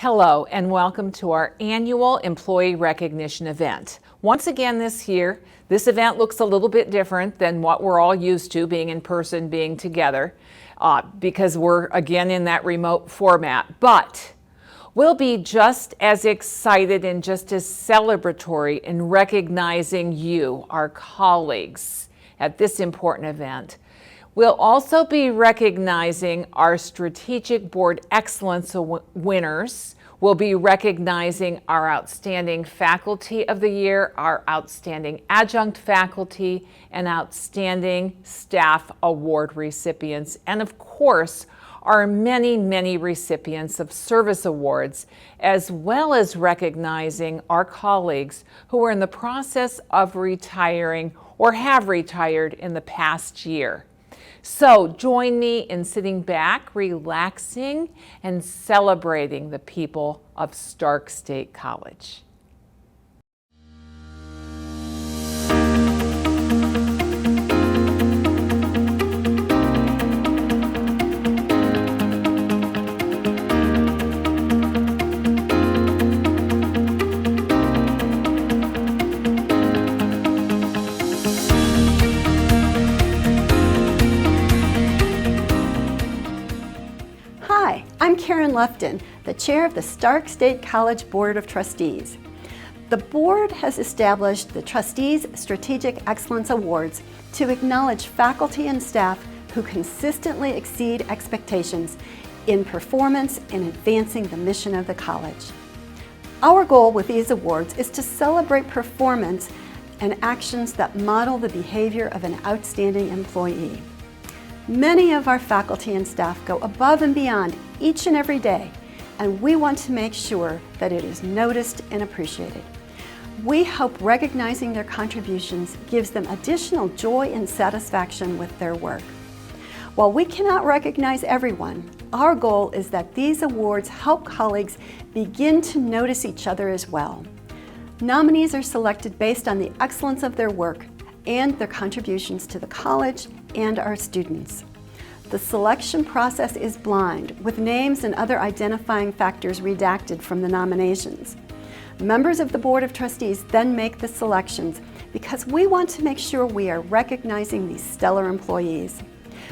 Hello and welcome to our annual employee recognition event. Once again this year, this event looks a little bit different than what we're all used to, being in person, being together, because we're again in that remote format. But we'll be just as excited and just as celebratory in recognizing you, our colleagues, at this important event. We'll also be recognizing our Strategic Board Excellence winners. We'll be recognizing our Outstanding Faculty of the Year, our Outstanding Adjunct Faculty, and Outstanding Staff Award recipients, and of course, our many, many recipients of service awards, as well as recognizing our colleagues who are in the process of retiring or have retired in the past year. So join me in sitting back, relaxing, and celebrating the people of Stark State College. Hi, I'm Karen Lufton, the chair of the Stark State College Board of Trustees. The board has established the Trustees Strategic Excellence Awards to acknowledge faculty and staff who consistently exceed expectations in performance and advancing the mission of the college. Our goal with these awards is to celebrate performance and actions that model the behavior of an outstanding employee. Many of our faculty and staff go above and beyond each and every day, and we want to make sure that it is noticed and appreciated. We hope recognizing their contributions gives them additional joy and satisfaction with their work. While we cannot recognize everyone, our goal is that these awards help colleagues begin to notice each other as well. Nominees are selected based on the excellence of their work and their contributions to the college and our students. The selection process is blind, with names and other identifying factors redacted from the nominations. Members of the Board of Trustees then make the selections because we want to make sure we are recognizing these stellar employees.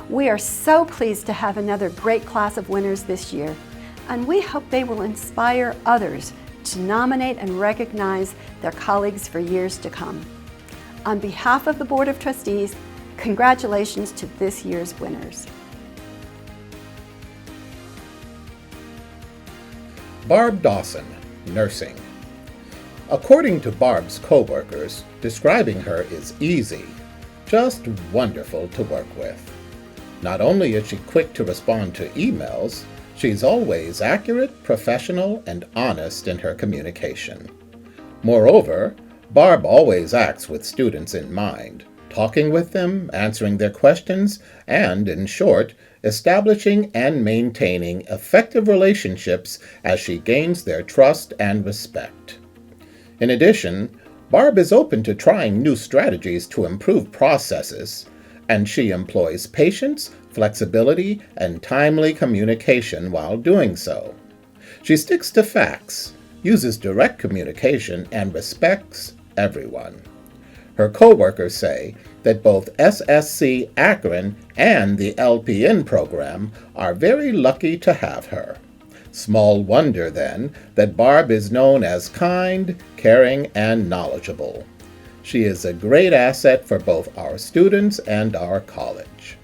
We are so pleased to have another great class of winners this year, and we hope they will inspire others to nominate and recognize their colleagues for years to come. On behalf of the Board of Trustees, congratulations to this year's winners. Barb Dawson, nursing. According to Barb's coworkers, describing her is easy, just wonderful to work with. Not only is she quick to respond to emails, she's always accurate, professional, and honest in her communication. Moreover, Barb always acts with students in mind, talking with them, answering their questions, and, in short, establishing and maintaining effective relationships as she gains their trust and respect. In addition, Barb is open to trying new strategies to improve processes, and she employs patience, flexibility, and timely communication while doing so. She sticks to facts, uses direct communication, and respects everyone. Her coworkers say that both SSC Akron and the LPN program are very lucky to have her. Small wonder, then, that Barb is known as kind, caring, and knowledgeable. She is a great asset for both our students and our college.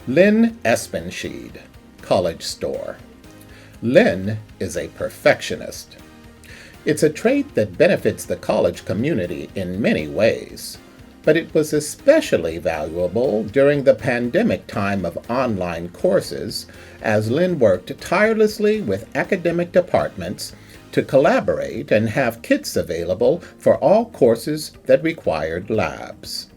Lynn Espenschied, College Store. Lynn is a perfectionist. It's a trait that benefits the college community in many ways, but it was especially valuable during the pandemic time of online courses, as Lynn worked tirelessly with academic departments to collaborate and have kits available for all courses that required labs.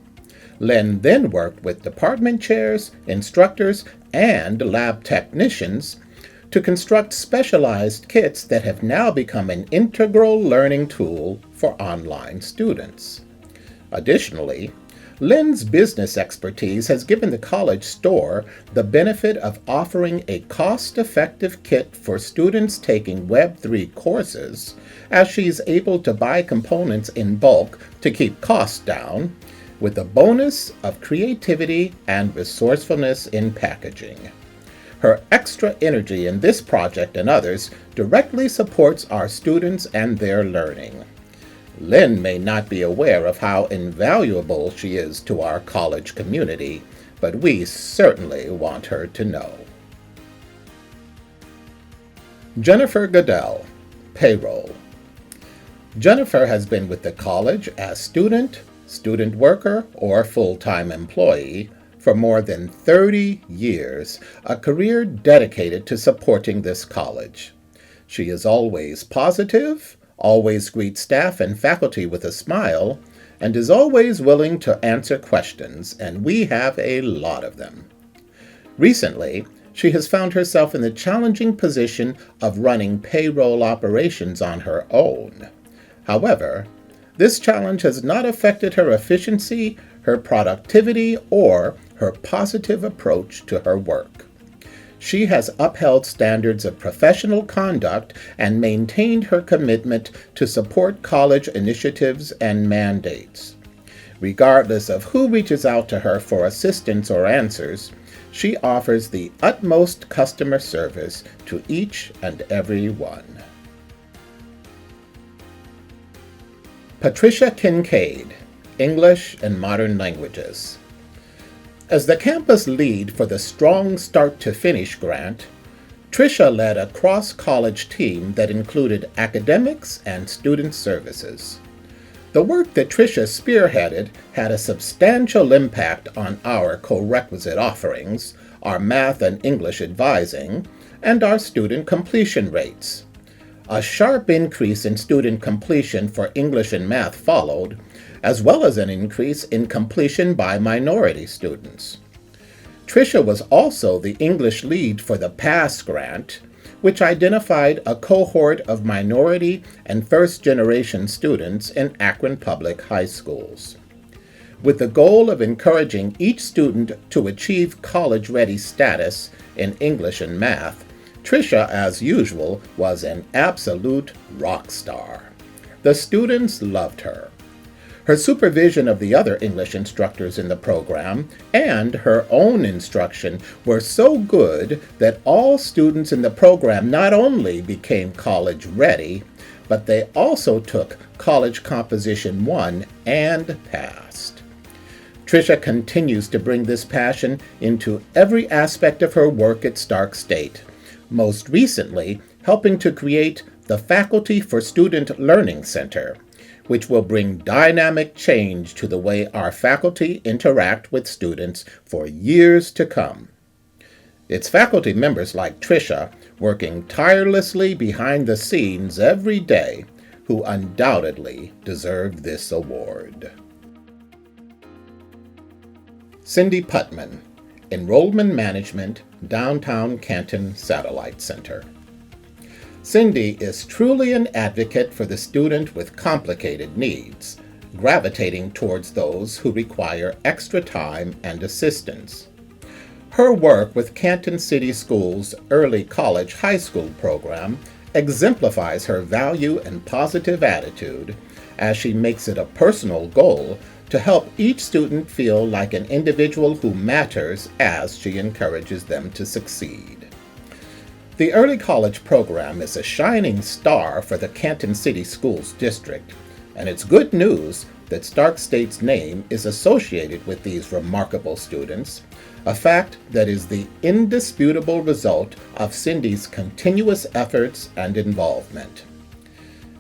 Lynn then worked with department chairs, instructors, and lab technicians to construct specialized kits that have now become an integral learning tool for online students. Additionally, Lynn's business expertise has given the college store the benefit of offering a cost-effective kit for students taking Web3 courses, as she's able to buy components in bulk to keep costs down, with the bonus of creativity and resourcefulness in packaging. Her extra energy in this project and others directly supports our students and their learning. Lynn may not be aware of how invaluable she is to our college community, but we certainly want her to know. Jennifer Goodell, Payroll. Jennifer has been with the college as student worker, or full-time employee for more than 30 years, a career dedicated to supporting this college. She is always positive, always greets staff and faculty with a smile, and is always willing to answer questions, and we have a lot of them. Recently, she has found herself in the challenging position of running payroll operations on her own. However, this challenge has not affected her efficiency, her productivity, or her positive approach to her work. She has upheld standards of professional conduct and maintained her commitment to support college initiatives and mandates. Regardless of who reaches out to her for assistance or answers, she offers the utmost customer service to each and every one. Patricia Kincaid, English and Modern Languages. As the campus lead for the Strong Start to Finish grant, Tricia led a cross-college team that included academics and student services. The work that Tricia spearheaded had a substantial impact on our co-requisite offerings, our math and English advising, and our student completion rates. A sharp increase in student completion for English and math followed, as well as an increase in completion by minority students. Tricia was also the English lead for the PASS grant, which identified a cohort of minority and first-generation students in Akron Public High Schools. With the goal of encouraging each student to achieve college-ready status in English and math, Tricia, as usual, was an absolute rock star. The students loved her. Her supervision of the other English instructors in the program and her own instruction were so good that all students in the program not only became college ready, but they also took College Composition 1 and passed. Tricia continues to bring this passion into every aspect of her work at Stark State, most recently helping to create the Faculty for Student Learning Center, which will bring dynamic change to the way our faculty interact with students for years to come. It's faculty members like Tricia, working tirelessly behind the scenes every day, who undoubtedly deserve this award. Cindy Putman, Enrollment Management, Downtown Canton Satellite Center. Cindy is truly an advocate for the student with complicated needs, gravitating towards those who require extra time and assistance. Her work with Canton City Schools' Early College High School program exemplifies her value and positive attitude, as she makes it a personal goal to help each student feel like an individual who matters as she encourages them to succeed. The Early College program is a shining star for the Canton City Schools District, and it's good news that Stark State's name is associated with these remarkable students, a fact that is the indisputable result of Cindy's continuous efforts and involvement.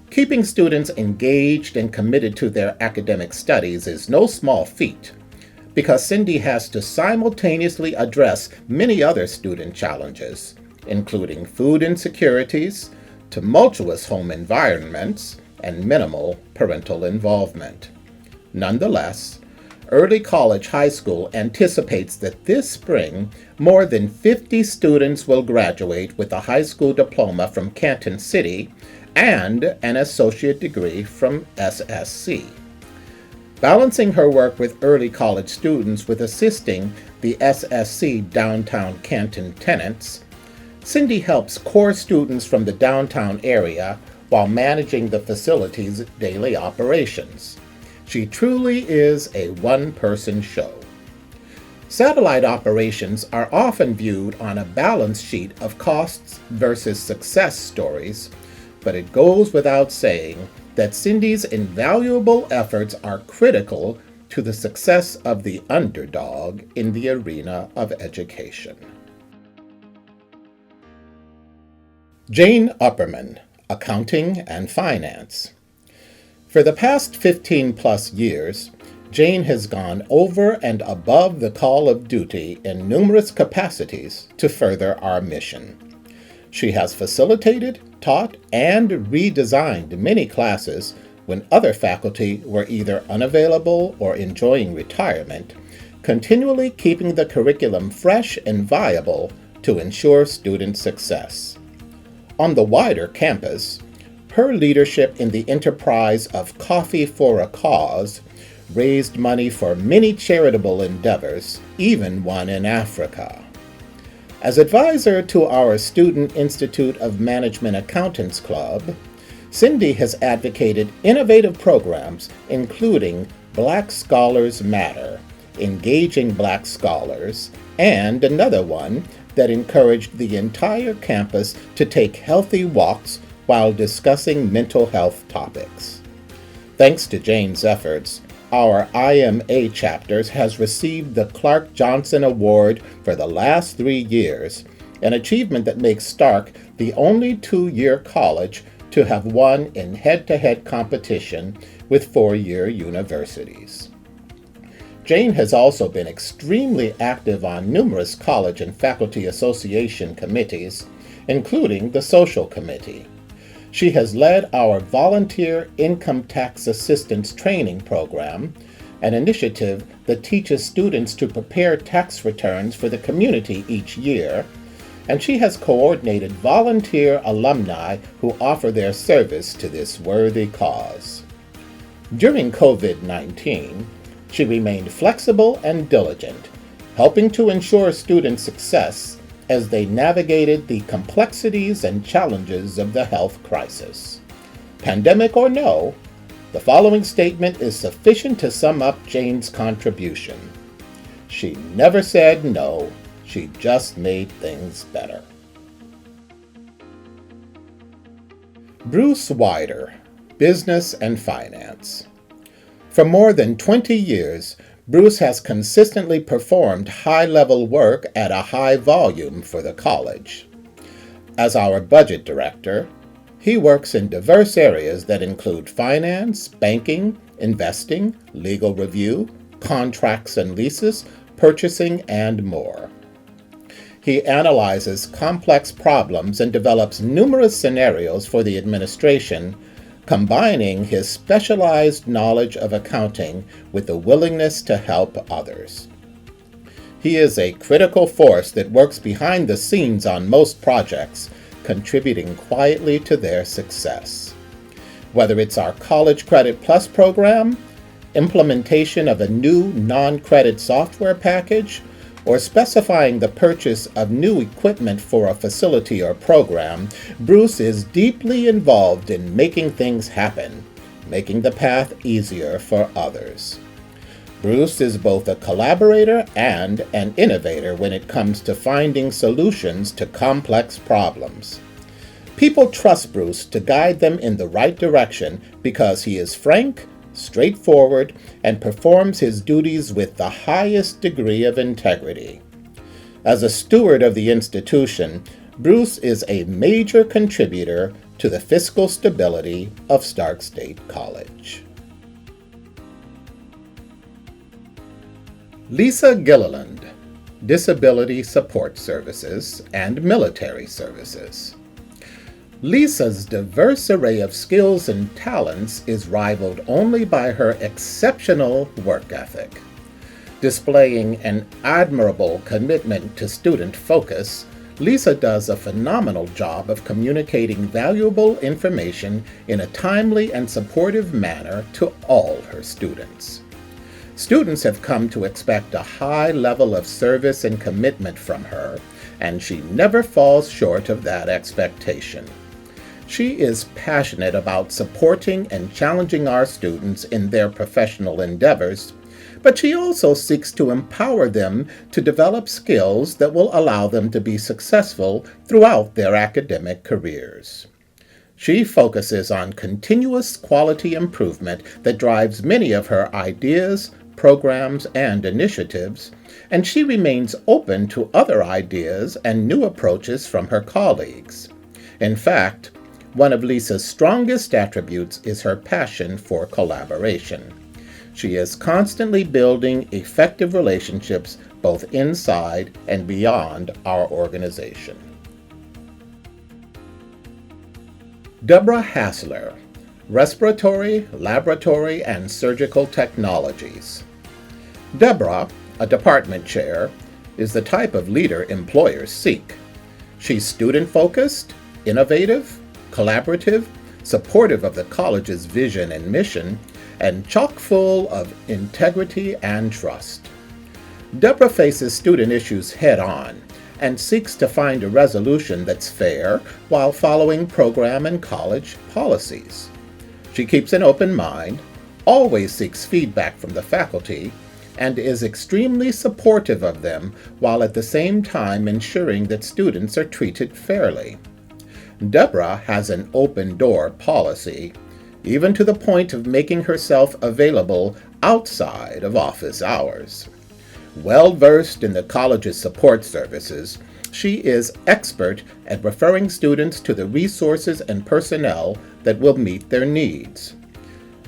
Keeping students engaged and committed to their academic studies is no small feat, because Cindy has to simultaneously address many other student challenges, including food insecurities, tumultuous home environments, and minimal parental involvement. Nonetheless, Early College High School anticipates that this spring, more than 50 students will graduate with a high school diploma from Canton City and an associate degree from SSC. balancing her work with early college students with assisting the SSC Downtown Canton tenants, Cindy helps core students from the downtown area while managing the facility's daily operations. She truly is a one-person show. Satellite operations are often viewed on a balance sheet of costs versus success stories, but it goes without saying that Cindy's invaluable efforts are critical to the success of the underdog in the arena of education. Jane Upperman, Accounting and Finance. For the past 15-plus years, Jane has gone over and above the call of duty in numerous capacities to further our mission. She has facilitated, taught, and redesigned many classes when other faculty were either unavailable or enjoying retirement, continually keeping the curriculum fresh and viable to ensure student success. On the wider campus, her leadership in the enterprise of Coffee for a Cause raised money for many charitable endeavors, even one in Africa. As advisor to our Student Institute of Management Accountants Club, Cindy has advocated innovative programs including Black Scholars Matter, Engaging Black Scholars, and another one that encouraged the entire campus to take healthy walks while discussing mental health topics. Thanks to Jane's efforts, our IMA chapters has received the Clark Johnson Award for the last 3 years, an achievement that makes Stark the only 2-year college to have won in head-to-head competition with 4-year universities. Jane has also been extremely active on numerous college and faculty association committees, including the Social Committee. She has led our Volunteer Income Tax Assistance Training Program, an initiative that teaches students to prepare tax returns for the community each year, and she has coordinated volunteer alumni who offer their service to this worthy cause. During COVID-19, she remained flexible and diligent, helping to ensure student success as they navigated the complexities and challenges of the health crisis. Pandemic or no, the following statement is sufficient to sum up Jane's contribution. She never said no, she just made things better. Bruce Wider, Business and Finance. For more than 20 years, Bruce has consistently performed high-level work at a high volume for the college. As our budget director, he works in diverse areas that include finance, banking, investing, legal review, contracts and leases, purchasing, and more. He analyzes complex problems and develops numerous scenarios for the administration, combining his specialized knowledge of accounting with the willingness to help others. He is a critical force that works behind the scenes on most projects, contributing quietly to their success. Whether it's our College Credit Plus program, implementation of a new non-credit software package, or specifying the purchase of new equipment for a facility or program, Bruce is deeply involved in making things happen, making the path easier for others. Bruce is both a collaborator and an innovator when it comes to finding solutions to complex problems. People trust Bruce to guide them in the right direction because he is frank, straightforward, and performs his duties with the highest degree of integrity. As a steward of the institution, Bruce is a major contributor to the fiscal stability of Stark State College. Lisa Gilliland, Disability Support Services and Military Services. Lisa's diverse array of skills and talents is rivaled only by her exceptional work ethic. Displaying an admirable commitment to student focus, Lisa does a phenomenal job of communicating valuable information in a timely and supportive manner to all her students. Students have come to expect a high level of service and commitment from her, and she never falls short of that expectation. She is passionate about supporting and challenging our students in their professional endeavors, but she also seeks to empower them to develop skills that will allow them to be successful throughout their academic careers. She focuses on continuous quality improvement that drives many of her ideas, programs, and initiatives, and she remains open to other ideas and new approaches from her colleagues. In fact, one of Lisa's strongest attributes is her passion for collaboration. She is constantly building effective relationships both inside and beyond our organization. Deborah Hassler, Respiratory, Laboratory, and Surgical Technologies. Deborah, a department chair, is the type of leader employers seek. She's student-focused, innovative, collaborative, supportive of the college's vision and mission, and chock full of integrity and trust. Deborah faces student issues head-on and seeks to find a resolution that's fair while following program and college policies. She keeps an open mind, always seeks feedback from the faculty, and is extremely supportive of them while at the same time ensuring that students are treated fairly. Deborah has an open-door policy, even to the point of making herself available outside of office hours. Well-versed in the college's support services, she is expert at referring students to the resources and personnel that will meet their needs.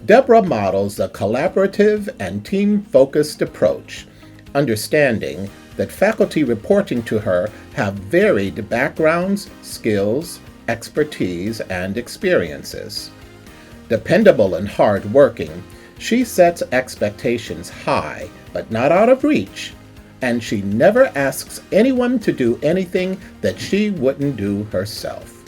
Deborah models a collaborative and team-focused approach, understanding that faculty reporting to her have varied backgrounds, skills, expertise, and experiences. Dependable and hard-working, she sets expectations high, but not out of reach, and she never asks anyone to do anything that she wouldn't do herself.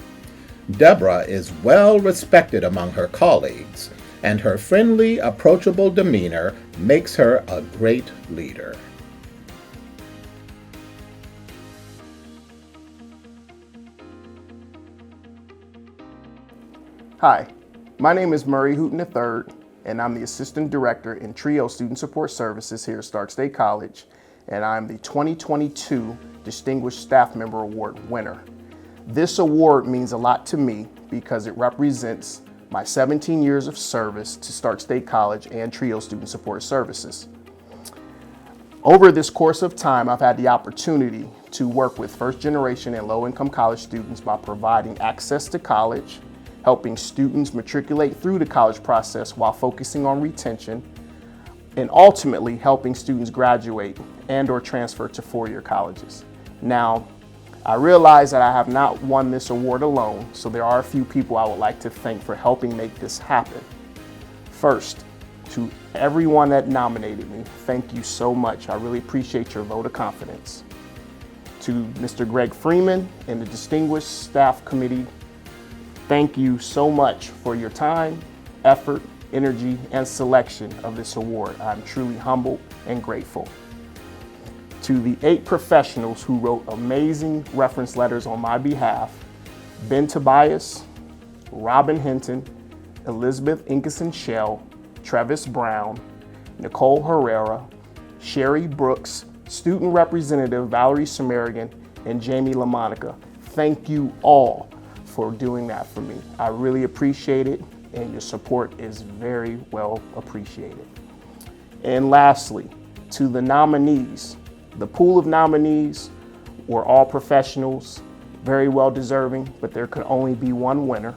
Deborah is well respected among her colleagues, and her friendly, approachable demeanor makes her a great leader. Hi, my name is Murray Hooten III, and I'm the Assistant Director in TRIO Student Support Services here at Stark State College, and I'm the 2022 Distinguished Staff Member Award winner. This award means a lot to me because it represents my 17 years of service to Stark State College and TRIO Student Support Services. Over this course of time, I've had the opportunity to work with first-generation and low-income college students by providing access to college, helping students matriculate through the college process while focusing on retention, and ultimately helping students graduate and/or transfer to four-year colleges. Now, I realize that I have not won this award alone, so there are a few people I would like to thank for helping make this happen. First, to everyone that nominated me, thank you so much. I really appreciate your vote of confidence. To Mr. Greg Freeman and the Distinguished Staff Committee, thank you so much for your time, effort, energy, and selection of this award. I'm truly humbled and grateful. To the 8 professionals who wrote amazing reference letters on my behalf, Ben Tobias, Robin Hinton, Elizabeth Inkeson Shell, Travis Brown, Nicole Herrera, Sherry Brooks, Student Representative Valerie Samarigan, and Jamie LaMonica. Thank you all for doing that for me. I really appreciate it, and your support is very well appreciated. And lastly, to the nominees, the pool of nominees were all professionals, very well deserving, but there could only be one winner.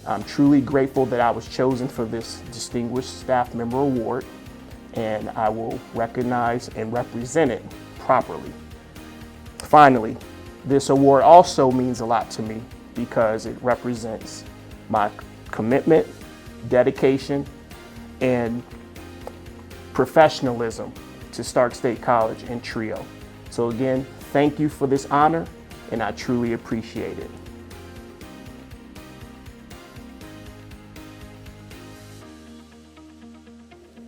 I'm truly grateful that I was chosen for this Distinguished Staff Member Award, and I will recognize and represent it properly. Finally, this award also means a lot to me because it represents my commitment, dedication, and professionalism to Stark State College and TRIO. So again, thank you for this honor, and I truly appreciate it.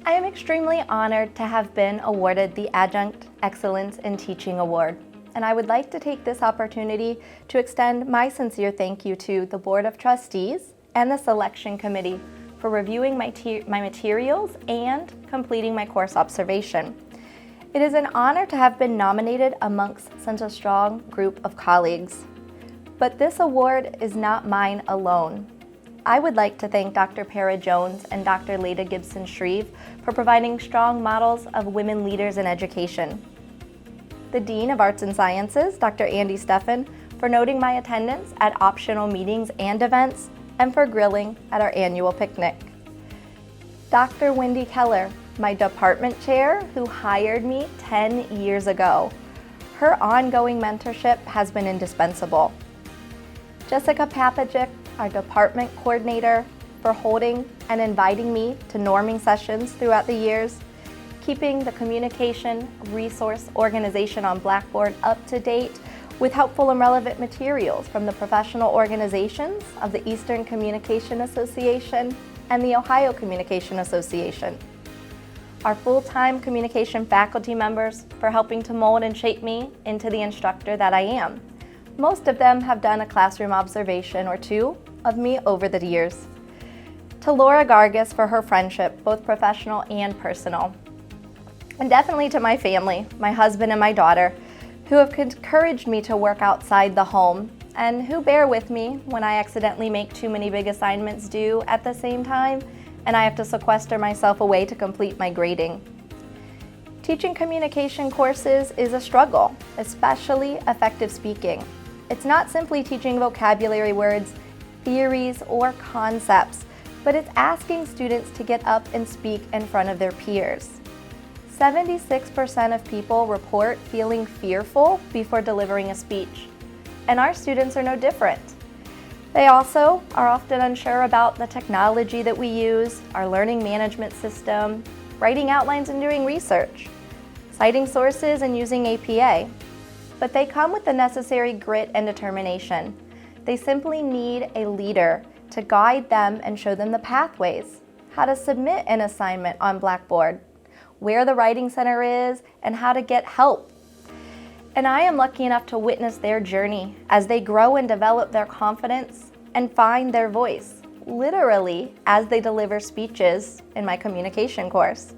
I am extremely honored to have been awarded the Adjunct Excellence in Teaching Award. And I would like to take this opportunity to extend my sincere thank you to the Board of Trustees and the Selection Committee for reviewing my materials and completing my course observation. It is an honor to have been nominated amongst such a strong group of colleagues. But this award is not mine alone. I would like to thank Dr. Para Jones and Dr. Leda Gibson-Shreve for providing strong models of women leaders in education. The Dean of Arts and Sciences, Dr. Andy Steffen, for noting my attendance at optional meetings and events, and for grilling at our annual picnic. Dr. Wendy Keller, my department chair, who hired me 10 years ago. Her ongoing mentorship has been indispensable. Jessica Papagic, our department coordinator, for holding and inviting me to norming sessions throughout the years, keeping the communication resource organization on Blackboard up to date with helpful and relevant materials from the professional organizations of the Eastern Communication Association and the Ohio Communication Association. Our full-time communication faculty members for helping to mold and shape me into the instructor that I am. Most of them have done a classroom observation or two of me over the years. To Laura Gargas for her friendship, both professional and personal. And definitely to my family, my husband and my daughter, who have encouraged me to work outside the home and who bear with me when I accidentally make too many big assignments due at the same time and I have to sequester myself away to complete my grading. Teaching communication courses is a struggle, especially effective speaking. It's not simply teaching vocabulary words, theories, or concepts, but it's asking students to get up and speak in front of their peers. 76% of people report feeling fearful before delivering a speech, and our students are no different. They also are often unsure about the technology that we use, our learning management system, writing outlines and doing research, citing sources and using APA. But they come with the necessary grit and determination. They simply need a leader to guide them and show them the pathways, how to submit an assignment on Blackboard, where the Writing Center is, and how to get help. And I am lucky enough to witness their journey as they grow and develop their confidence and find their voice, literally as they deliver speeches in my communication course.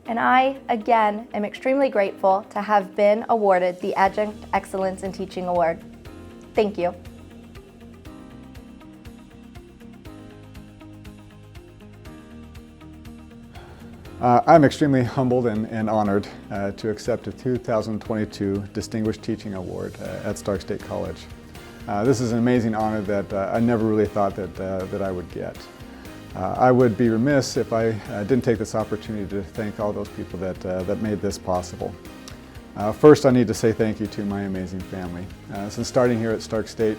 And I, again, am extremely grateful to have been awarded the Adjunct Excellence in Teaching Award. Thank you. I'm extremely humbled and honored to accept a 2022 Distinguished Teaching Award at Stark State College. This is an amazing honor that I never really thought that I would get. I would be remiss if I didn't take this opportunity to thank all those people that made this possible. First, I need to say thank you to my amazing family. Since starting here at Stark State,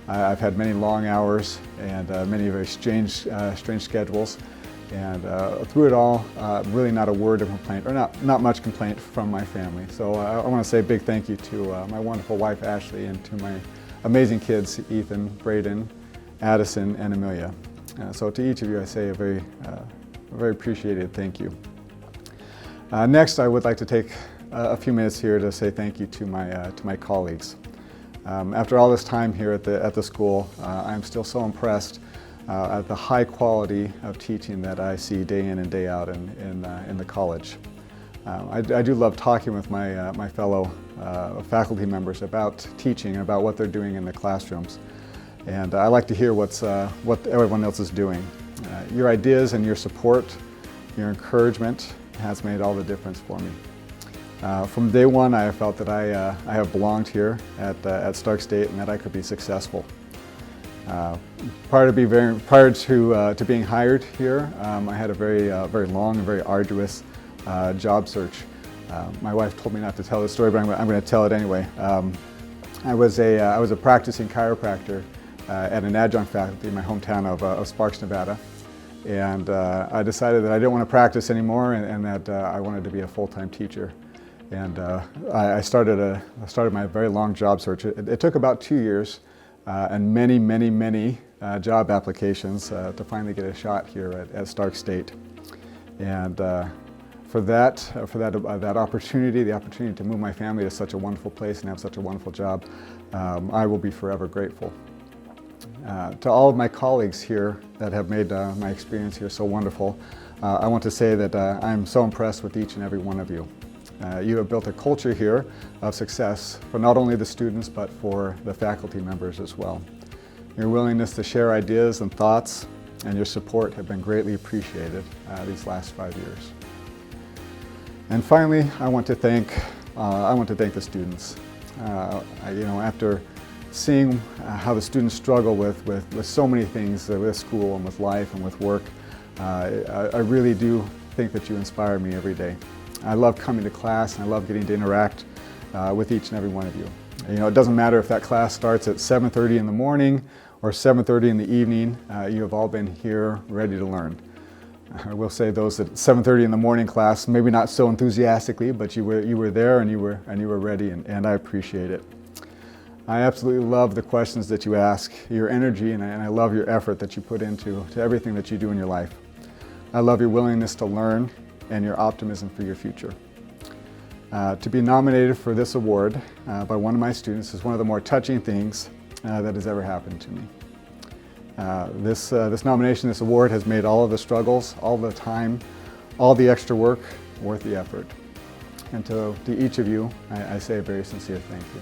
I've had many long hours and many very strange schedules. And through it all, really not a word of complaint, or not much complaint from my family. So I want to say a big thank you to my wonderful wife, Ashley, and to my amazing kids, Ethan, Braden, Addison, and Amelia. So to each of you, I say a very appreciated thank you. Next, I would like to take a few minutes here to say thank you to my colleagues. After all this time here at the school, I'm still so impressed at the high quality of teaching that I see day in and day out in the college. I do love talking with my fellow faculty members about teaching and about what they're doing in the classrooms. And I like to hear what everyone else is doing. Your ideas and your support, your encouragement has made all the difference for me. From day one, I have felt that I have belonged here at Stark State and that I could be successful. Prior to being hired here, I had a very long and very arduous job search. My wife told me not to tell this story, but I'm going to tell it anyway. I was a practicing chiropractor at an adjunct faculty in my hometown of Sparks, Nevada, and I decided that I didn't want to practice anymore and that I wanted to be a full-time teacher. And I started my very long job search. It took about 2 years. And many job applications to finally get a shot here at Stark State. And for that opportunity, the opportunity to move my family to such a wonderful place and have such a wonderful job, I will be forever grateful. To all of my colleagues here that have made my experience here so wonderful, I want to say that I'm so impressed with each and every one of you. You have built a culture here of success for not only the students but for the faculty members as well. Your willingness to share ideas and thoughts and your support have been greatly appreciated these last 5 years. And finally, I want to thank the students. After seeing how the students struggle with so many things, with school and with life and with work, I really do think that you inspire me every day. I love coming to class and I love getting to interact with each and every one of you. It doesn't matter if that class starts at 7:30 in the morning or 7:30 in the evening, you have all been here ready to learn. I will say those at 7:30 in the morning class, maybe not so enthusiastically, but you were there and you were ready, and I appreciate it. I absolutely love the questions that you ask, your energy, and I love your effort that you put into everything that you do in your life. I love your willingness to learn and your optimism for your future. To be nominated for this award by one of my students is one of the more touching things that has ever happened to me. This nomination, this award has made all of the struggles, all the time, all the extra work worth the effort. And to each of you, I say a very sincere thank you.